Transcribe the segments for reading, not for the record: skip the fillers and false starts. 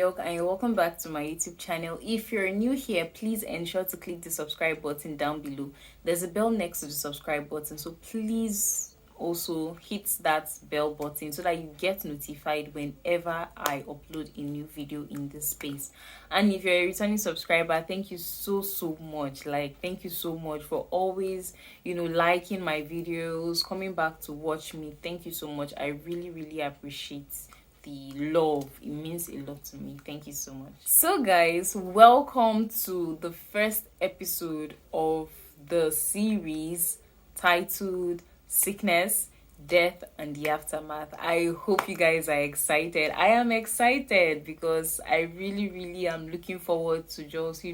Milk and you're welcome back to my YouTube channel. If you're new here, please ensure to click the subscribe button down below. There's a bell next to the subscribe button, so please also hit that bell button so that you get notified whenever I upload a new video in this space. And if you're a returning subscriber, thank you so much. Thank you so much for always liking my videos, coming back to watch me. Thank you so much. I really appreciate the love. It means a lot to me. Thank you so much. So guys, welcome to the first episode of the series titled Sickness, Death and the Aftermath. I hope you guys are excited. I am excited because I really am looking forward to just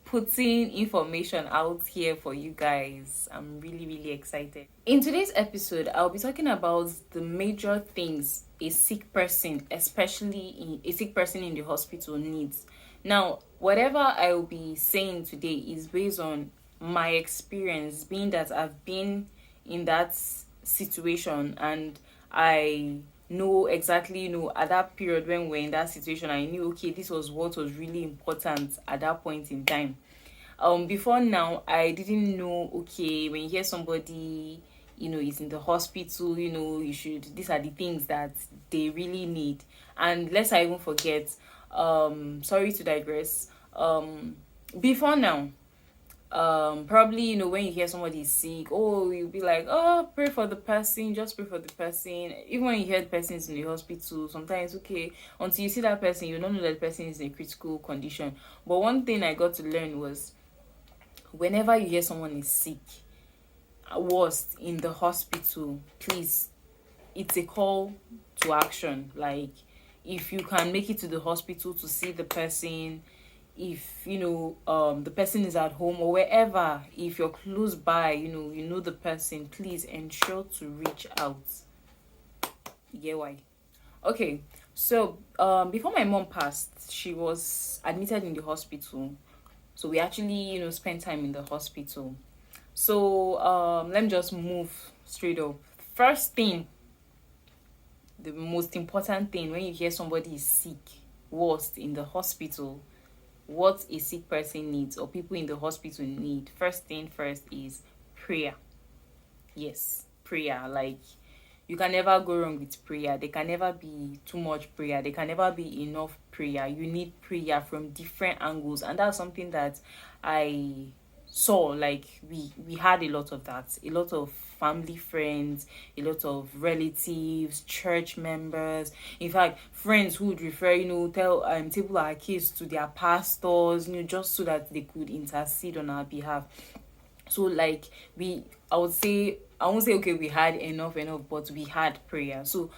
putting information out here for you guys. I'm really excited. In today's episode, I'll be talking about the major things a sick person, especially a sick person in the hospital, needs. Now, whatever I will be saying today is based on my experience, being that I've been in that situation and I know exactly, at that period when we're in that situation, I knew, okay, this was what was really important at that point in time. Before now, I didn't know, okay, when you hear somebody, is in the hospital, these are the things that they really need. And lest I even forget, sorry to digress, before now, probably when you hear somebody is sick, you'll be like, pray for the person, just pray for the person. Even when you hear the person is in the hospital, sometimes, okay, until you see that person, you don't know that the person is in a critical condition. But one thing I got to learn was, whenever you hear someone is sick, worst in the hospital, please, it's a call to action. Like, if you can make it to the hospital to see the person, if the person is at home or wherever, if you're close by, you know the person, please ensure to reach out. Yeah, why? Okay, so before my mom passed, she was admitted in the hospital. So we actually spent time in the hospital. So let me just move straight up. First thing, the most important thing when you hear somebody is sick, worst in the hospital, what a sick person needs or people in the hospital need, first thing first is prayer. Yes, prayer. Like, you can never go wrong with prayer. There can never be too much prayer. There can never be enough prayer. You need prayer from different angles, and that's something that I saw. Like, we had a lot of that, a lot of family friends, a lot of relatives, church members, in fact friends who would refer, table our case to their pastors, just so that they could intercede on our behalf. So like, I won't say, okay, we had enough, but we had prayer. So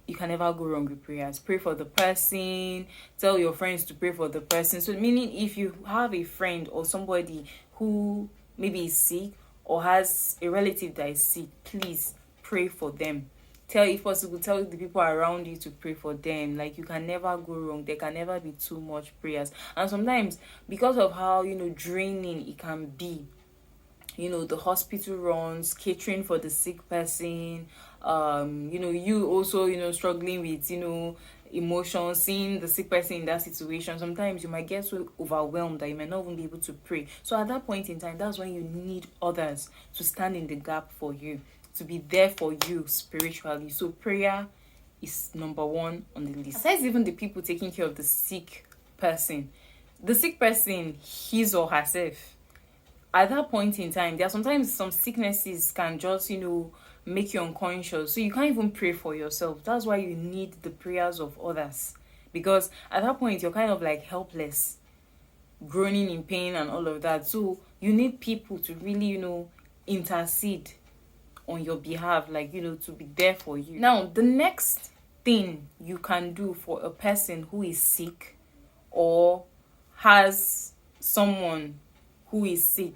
you can never go wrong with prayers. Pray for the person, tell your friends to pray for the person. So meaning, if you have a friend or somebody who maybe is sick or has a relative that is sick, please pray for them. If possible, tell the people around you to pray for them. Like, you can never go wrong. There can never be too much prayers. And sometimes, because of how draining it can be, the hospital runs, catering for the sick person, you also struggling with emotions, seeing the sick person in that situation, sometimes you might get so overwhelmed that you might not even be able to pray. So at that point in time, that's when you need others to stand in the gap for you, to be there for you spiritually. So prayer is number one on the list. Besides even the people taking care of the sick person, his or herself, at that point in time, there are sometimes some sicknesses can just make you unconscious, so you can't even pray for yourself. That's why you need the prayers of others, because at that point you're kind of like helpless, groaning in pain and all of that. So you need people to really intercede on your behalf, like to be there for you. Now, the next thing you can do for a person who is sick or has someone who is sick,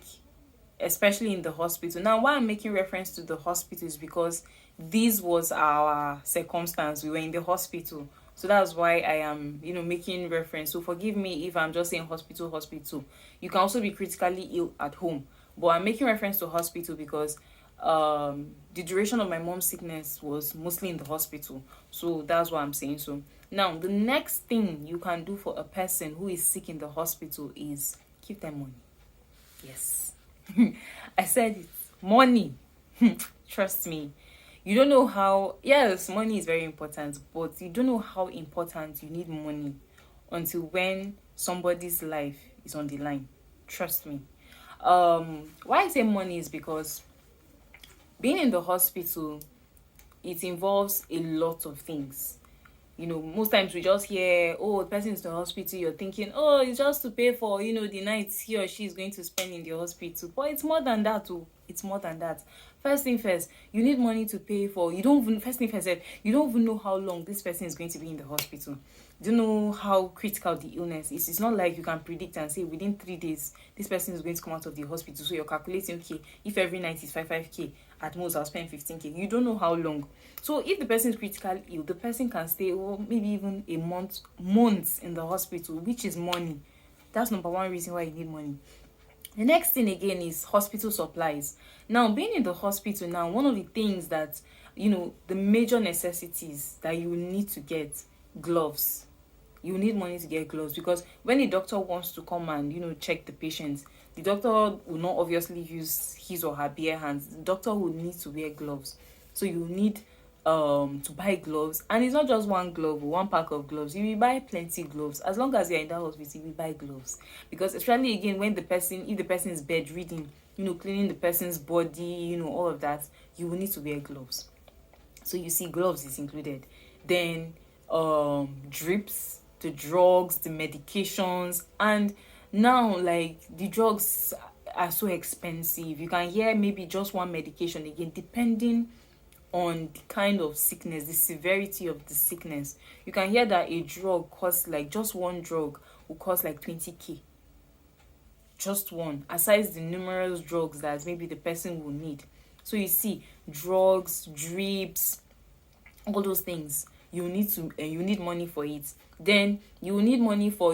especially in the hospital. Now, why I'm making reference to the hospital is because this was our circumstance. We were in the hospital. So that's why I am, making reference. So forgive me if I'm just saying hospital. You can also be critically ill at home. But I'm making reference to hospital because the duration of my mom's sickness was mostly in the hospital. So that's what I'm saying. So now the next thing you can do for a person who is sick in the hospital is give them money. Yes. I said it. Money. Trust me. You don't know how, yes, money is very important, but you don't know how important you need money until when somebody's life is on the line. Trust me. Why I say money is because being in the hospital, it involves a lot of things. Most times we just hear, oh, the person is in the hospital, you're thinking, oh, it's just to pay for, the nights he or she is going to spend in the hospital. But it's more than that, too. It's more than that. First thing first, you need money to pay for, first thing first, you don't even know how long this person is going to be in the hospital. Do you know how critical the illness is? It's not like you can predict and say within 3 days, this person is going to come out of the hospital. So you're calculating, okay, if every night is 5k, at most I'll spend 15k. You don't know how long. So if the person is critically ill, the person can stay maybe even a months in the hospital, which is money. That's number one reason why you need money. The next thing again is hospital supplies. Now, being in the hospital now, one of the things that, the major necessities that you need to get, gloves. You need money to get gloves, because when the doctor wants to come and, check the patient, the doctor will not obviously use his or her bare hands. The doctor will need to wear gloves. So you need to buy gloves, and it's not just one glove or one pack of gloves. You will buy plenty gloves. As long as you're in that hospital, you will buy gloves, because especially again when if the person is bedridden, cleaning the person's body, all of that, you will need to wear gloves. So you see, gloves is included. Then drips, the drugs, the medications, and now like the drugs are so expensive. You can hear maybe just one medication, again depending on the kind of sickness, the severity of the sickness. You can hear that a drug costs, like just one drug will cost like 20k. Just one, aside the numerous drugs that maybe the person will need. So you see, drugs, drips, all those things, you need money for it. Then you need money for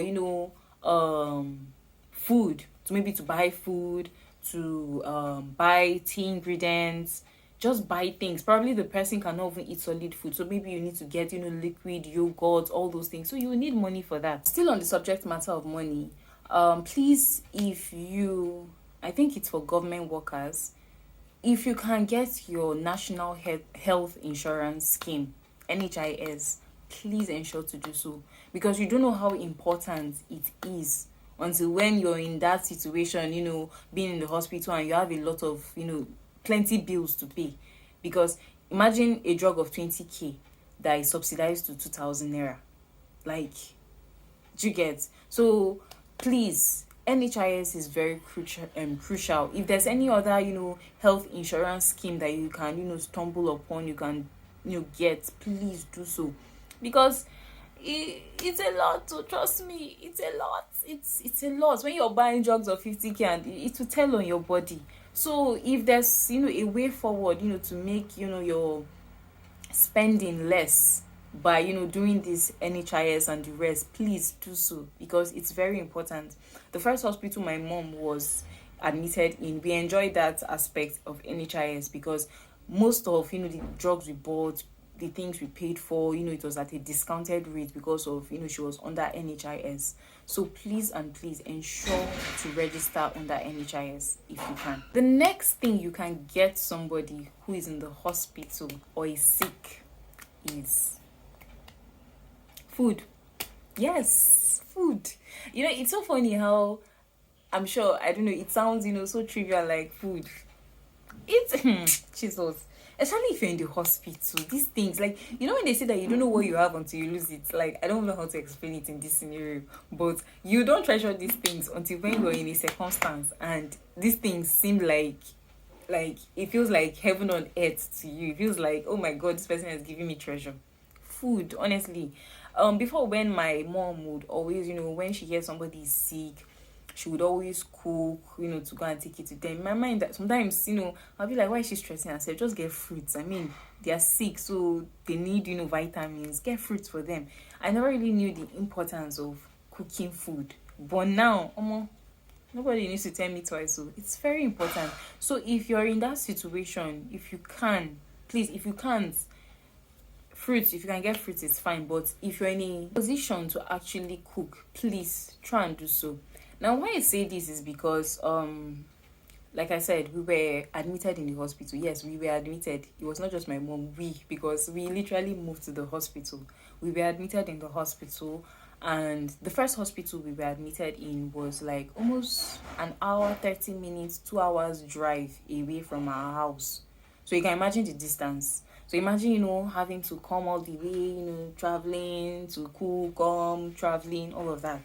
food, to buy food, to buy tea ingredients, just buy things. Probably the person cannot even eat solid food, so maybe you need to get liquid yogurt, all those things. So you need money for that. Still on the subject matter of money, please, I think it's for government workers, if you can get your national health insurance scheme, NHIS, please ensure to do so, because you don't know how important it is until when you're in that situation, being in the hospital and you have a lot of, plenty bills to pay. Because imagine a drug of 20k that is subsidized to 2,000 naira. Like, do you get? So please, NHIS is very crucial. If there's any other, health insurance scheme that you can, stumble upon, you can, get, please do so. Because it's a lot, to trust me, it's a lot. It's a lot. When you're buying drugs of 50k, and it will tell on your body. So if there's, a way forward, to make, your spending less by, doing this NHIS and the rest, please do so, because it's very important. The first hospital my mom was admitted in, we enjoyed that aspect of NHIS, because most of, the drugs we bought, the things we paid for, it was at a discounted rate because of, she was under NHIS. So please and please ensure to register under NHIS if you can. The next thing you can get somebody who is in the hospital or is sick is food. Yes, food. It's so funny how, I'm sure, I don't know, it sounds, so trivial, like food. It's Jesus. Especially if you're in the hospital, these things, like, when they say that you don't know what you have until you lose it, like, I don't know how to explain it in this scenario, but you don't treasure these things until when you're in a circumstance and these things seem like it feels like heaven on earth to you. It feels like, oh my God, this person is giving me treasure. Food, honestly. Before, when my mom would always, when she hears somebody is sick, she would always cook, to go and take it to them. In my mind, that sometimes, I'll be like, why is she stressing herself? Just get fruits. I mean, they are sick, so they need, vitamins. Get fruits for them. I never really knew the importance of cooking food. But now, Nobody needs to tell me twice. So it's very important. So if you're in that situation, if you can, please, if you can't, fruits, if you can get fruits, it's fine. But if you're in a position to actually cook, please try and do so. Now, why I say this is because like I said, we were admitted in the hospital. Yes, we were admitted. It was not just my mom, because we literally moved to the hospital. We were admitted in the hospital, and the first hospital we were admitted in was like almost an hour, 30 minutes, 2 hours drive away from our house. So you can imagine the distance. So imagine, having to come all the way, traveling to cook, traveling, all of that.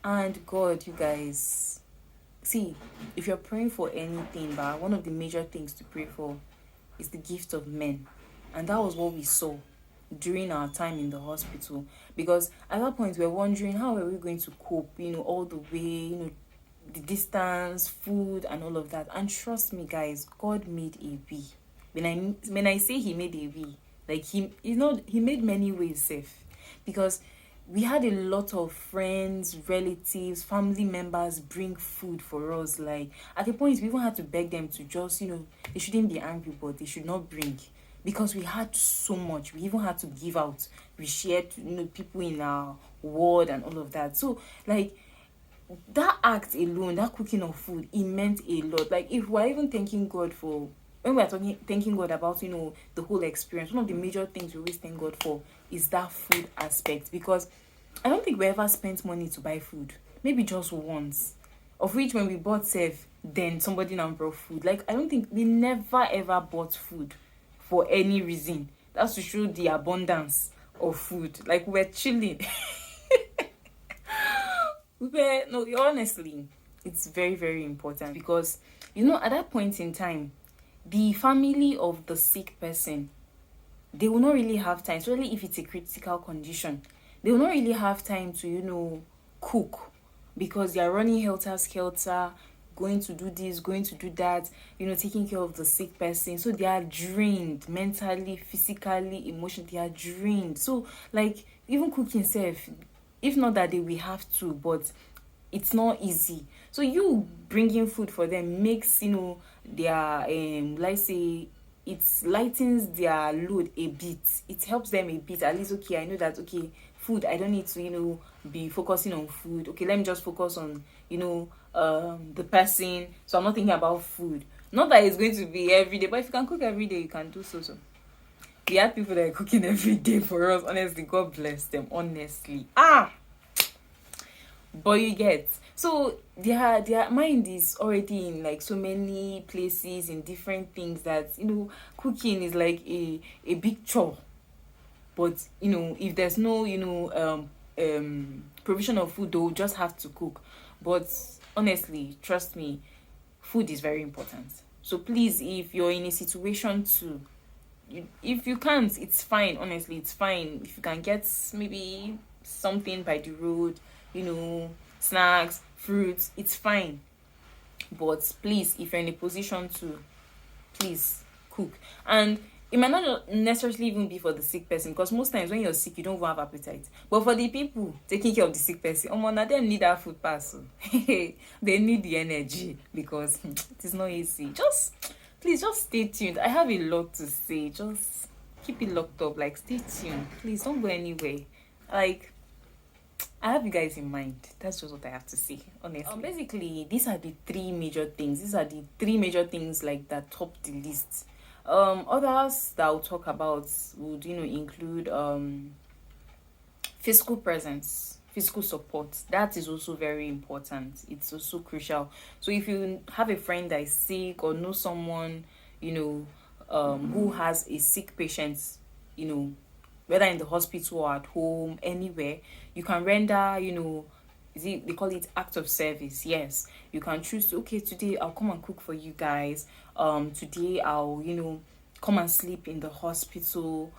And God, you guys, see, if you're praying for anything, but one of the major things to pray for is the gift of men. And that was what we saw during our time in the hospital. Because at that point, we were wondering, how are we going to cope, all the way, the distance, food, and all of that. And trust me, guys, God made a way. When I say he made a way, like he made many ways safe. Because we had a lot of friends, relatives, family members bring food for us. Like at a point, we even had to beg them to just, they shouldn't be angry, but they should not bring, because we had so much. We even had to give out. We shared, people in our ward and all of that. So like that act alone, that cooking of food, it meant a lot. Like if we're even thanking God for, when we're thanking God about, the whole experience, one of the major things we always thank God for is that food aspect. Because I don't think we ever spent money to buy food. Maybe just once. Of which when we bought safe, then somebody now brought food. Like I don't think we never ever bought food for any reason. That's to show the abundance of food. Like we're chilling. No, honestly, it's very, very important. Because at that point in time, the family of the sick person, they will not really have time, especially if it's a critical condition. They will not really have time to, cook, because they are running helter-skelter, going to do this, going to do that, taking care of the sick person. So they are drained mentally, physically, emotionally. They are drained. So, like, even cooking self, if not that they will have to, but it's not easy. So you bringing food for them makes, their, let's say, it lightens their load a bit. It helps them a bit. At least, okay, I know that, okay, food, I don't need to, be focusing on food. Okay, let me just focus on, the person. So I'm not thinking about food. Not that it's going to be every day, but if you can cook every day, you can do so. We have people that are cooking every day for us. Honestly, God bless them. Honestly. But you get, so their mind is already in like so many places, in different things, that cooking is like a big chore. But if there's no provision of food, they'll just have to cook. But honestly, trust me, food is very important. So please, if you're in a situation to, if you can't, it's fine. Honestly, it's fine. If you can get maybe something by the road, snacks, fruits, it's fine. But please, if you're in a position to, please cook. And it might not necessarily even be for the sick person, because most times when you're sick, you don't even have appetite. But for the people taking care of the sick person, now them need that food pass. They need the energy, because it is not easy. Please just stay tuned. I have a lot to say. Just keep it locked up. Like, stay tuned. Please don't go anywhere. Like, I have you guys in mind. That's just what I have to say, honestly. Basically, these are the three major things. Like that top the list. Others that I'll talk about would include physical presence, physical support. That is also very important. It's also crucial. So if you have a friend that is sick, or know someone who has a sick patient, whether in the hospital or at home, anywhere, you can render, they call it act of service. Yes, you can choose to, okay, today I'll come and cook for you guys. Today I'll, come and sleep in the hospital.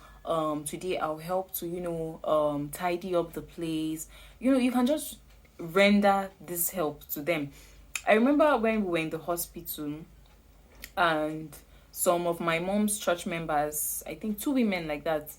Today I'll help to, tidy up the place. You can just render this help to them. I remember when we were in the hospital, and some of my mom's church members, I think two women like that,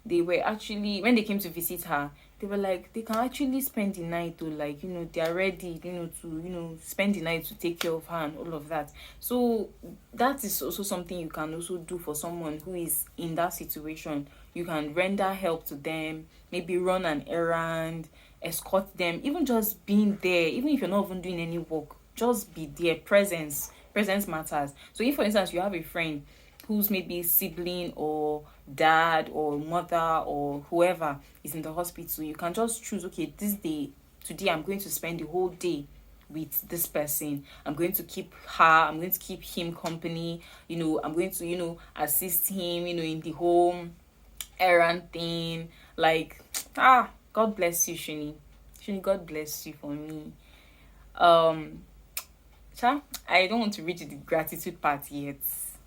they were actually, when they came to visit her, they were like, they can actually spend the night to, like, they are ready, to, spend the night to take care of her and all of that. So that is also something you can also do for someone who is in that situation. You can render help to them, maybe run an errand, escort them, even just being there, even if you're not even doing any work, just be there. Presence matters. So if, for instance, you have a friend who's maybe sibling or dad or mother or whoever is in the hospital, you can just choose, okay, today I'm going to spend the whole day with this person. I'm going to keep her, I'm going to keep him company, I'm going to, assist him, in the home errand thing. Like, God bless you, Shuni. Shuni, God bless you for me. I don't want to reach the gratitude part yet.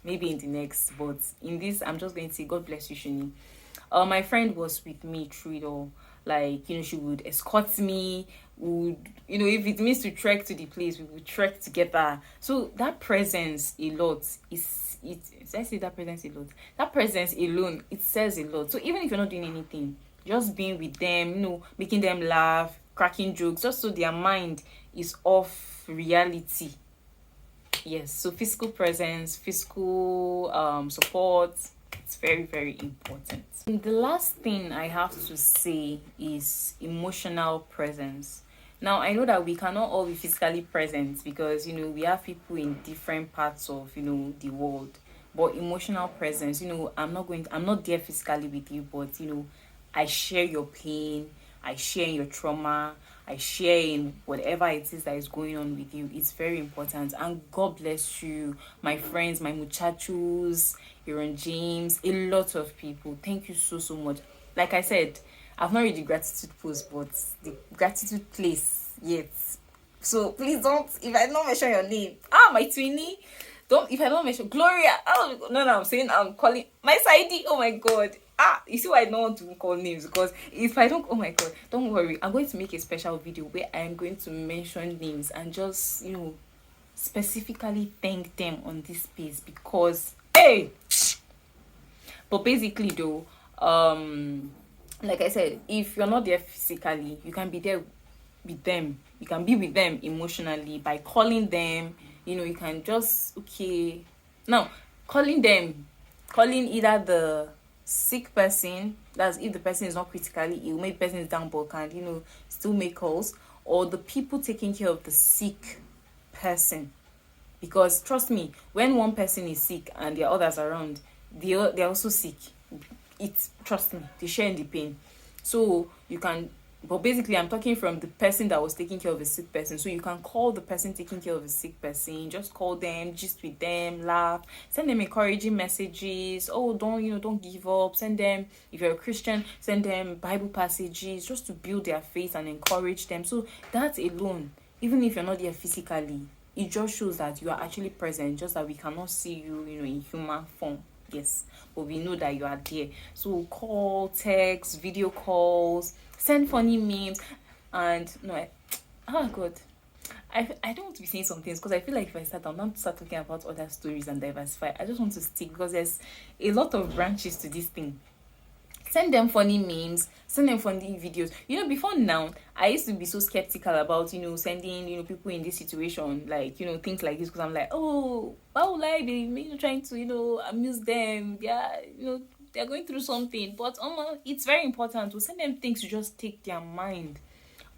Maybe in the next, but in this, I'm just going to say, God bless you, Shuni. My friend was with me through it all. Like, she would escort me, would, if it means to trek to the place, we would trek together. So that presence a lot I say that presence a lot. That presence alone, it says a lot. So even if you're not doing anything, just being with them, making them laugh, cracking jokes, just so their mind is off reality. Yes, so physical presence, physical support, it's very, very important. And the last thing I have to say is emotional presence. Now, I know that we cannot all be physically present because, we have people in different parts of, the world. But emotional presence, I'm not there physically with you, but, I share your pain, I share your trauma, I share in whatever it is that is going on with you. It's very important. And God bless you, my friends, my muchachos, Aaron James, a lot of people. Thank you so, so much. Like I said, I've not read the gratitude post, but the gratitude place yet. So please don't, if I don't mention your name, my twinnie, don't, if I don't mention Gloria, I'm saying, I'm calling my sidey, oh my God. You see why I don't want to call names, because if I don't, oh my God, don't worry, I'm going to make a special video where I'm going to mention names and just, specifically thank them on this space, because, hey! But basically though, like I said, if you're not there physically, you can be there with them. You can be with them emotionally by calling them. You can just, okay. Now, calling either the sick person, that's if the person is not critically ill, maybe the person is down but can, still make calls, or the people taking care of the sick person. Because trust me, when one person is sick and there are others around, they're also sick. Trust me, they share in the pain. So you can, but basically I'm talking from the person that was taking care of a sick person. So you can call the person taking care of a sick person, just call them, just with them, laugh, send them encouraging messages. Oh, don't give up. Send them, if you're a Christian, send them Bible passages just to build their faith and encourage them. So that alone, even if you're not there physically, it just shows that you are actually present, just that we cannot see you, in human form. Yes, but we know that you are there. So call, text, video calls, send funny memes, and oh God, I don't want to be saying some things because I feel like if I start, I'm not start talking about other stories and diversify. I just want to stick because there's a lot of branches to this thing. Send them funny memes, send them funny videos. Before now, I used to be so skeptical about, sending, people in this situation, like, things like this, because I'm like, oh, why would I be, trying to, amuse them? Yeah, they're going through something. But it's very important to send them things to just take their mind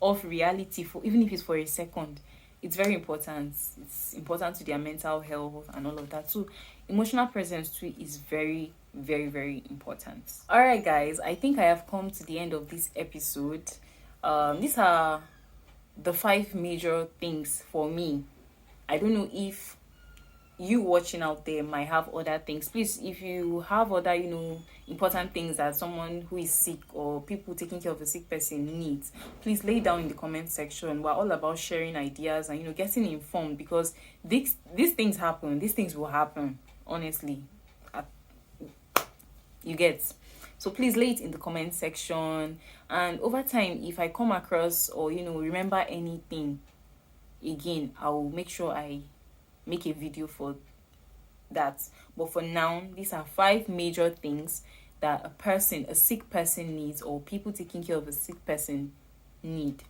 off reality, for even if it's for a second. It's very important. It's important to their mental health and all of that. So emotional presence too is very, very, very important. All right, guys, I think I have come to the end of this episode. These are the 5 major things for me. I don't know if you watching out there might have other things. Please, if you have other important things that someone who is sick or people taking care of a sick person needs, please lay down in the comment section. We're all about sharing ideas and getting informed, because these things happen. These things will happen, honestly. You get. So please lay it in the comment section, and over time, if I come across or remember anything again, I will make sure I make a video for that. But for now, these are 5 major things that a sick person needs, or people taking care of a sick person need.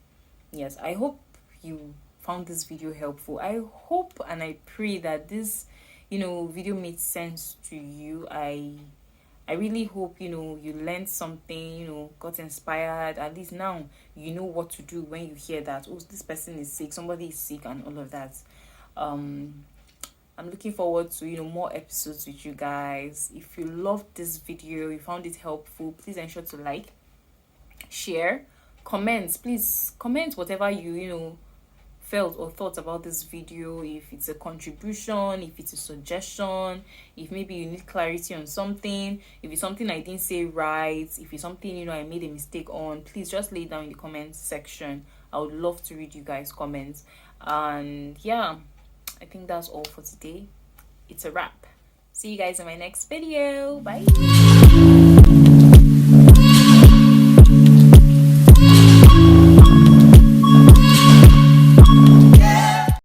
Yes, I hope you found this video helpful. I hope and I pray that this video made sense to you. I really hope you learned something, got inspired. At least now you know what to do when you hear that, oh, this person is sick, somebody is sick, and all of that. I'm looking forward to more episodes with you guys. If you loved this video, you found it helpful, please ensure to like, share, comment. Please comment whatever you felt or thought about this video. If it's a contribution, if it's a suggestion, if maybe you need clarity on something, if it's something I didn't say right, if it's something I made a mistake on, please just lay it down in the comment section. I would love to read you guys' comments. And yeah, I think that's all for today. It's a wrap. See you guys in my next video. Bye.